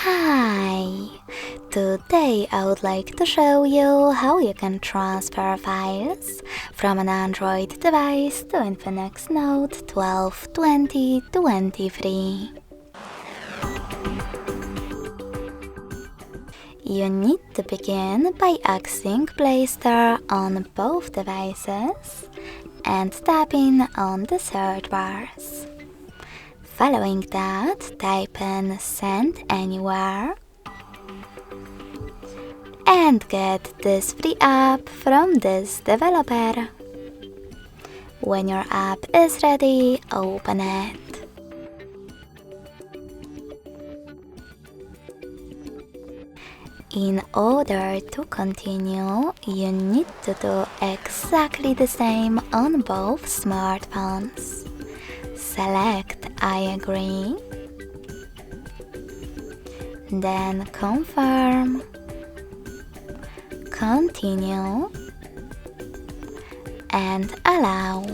Hi! Today I would like to show you how you can transfer files from an Android device to INFINIX Note 12, 20, 23. You need to begin by accessing Play Store on both devices and tapping on the search bars. Following that, type in Send Anywhere and get this free app from this developer. When your app is ready, open it. In order to continue, you need to do exactly the same on both smartphones. Select I agree, then confirm, continue, and allow.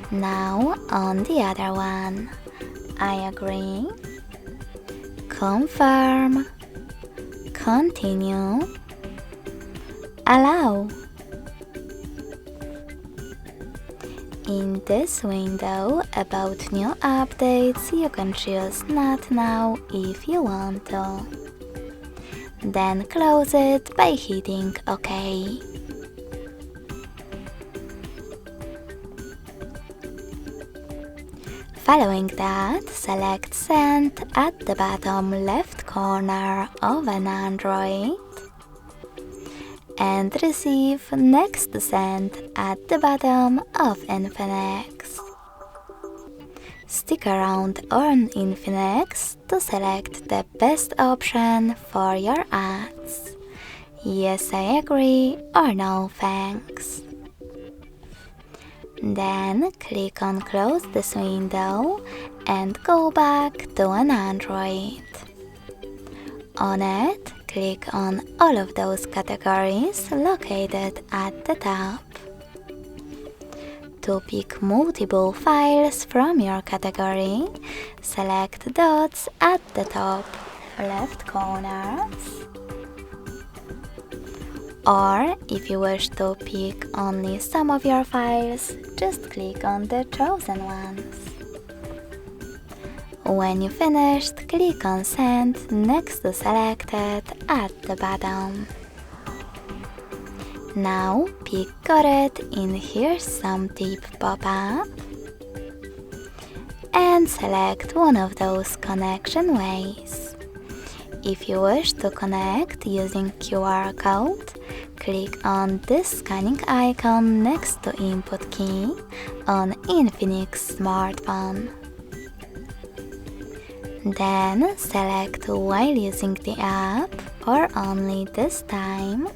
Now on the other one, I agree, confirm, continue, allow. In this window about new updates, you can choose Not Now if you want to. Then close it by hitting OK. Following that, select Send at the bottom left corner of an Android and receive next to Send at the bottom of INFINIX. Stick around on INFINIX to select the best option for your ads. Yes, I agree, or no thanks. Then click on Close this window and go back to an Android. On it, click on all of those categories located at the top. To pick multiple files from your category, select dots at the top left corners. Or, if you wish to pick only some of your files, just click on the chosen ones. When you finished, click on Send next to Selected at the bottom. Now pick Got it in Here's Some Tip pop-up and select one of those connection ways. If you wish to connect using QR code, click on this scanning icon next to Input key on INFINIX smartphone. Then select while using the app or only this time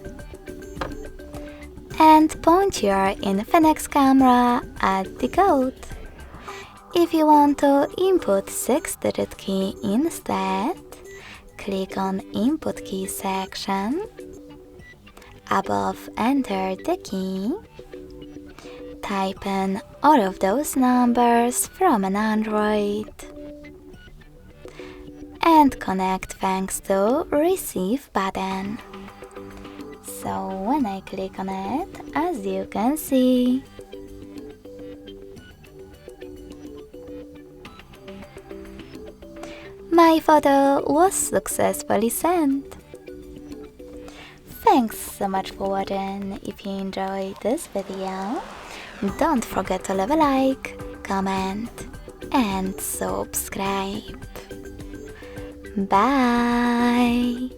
and point your INFINIX camera at the code. If you want to input 6-digit key instead, click on Input Key section. Above Enter the key. Type in all of those numbers from an Android and connect thanks to Receive button. So when I click on it, as you can see, my photo was successfully sent. Thanks so much for watching. If you enjoyed this video, don't forget to leave a like, comment and subscribe. Bye!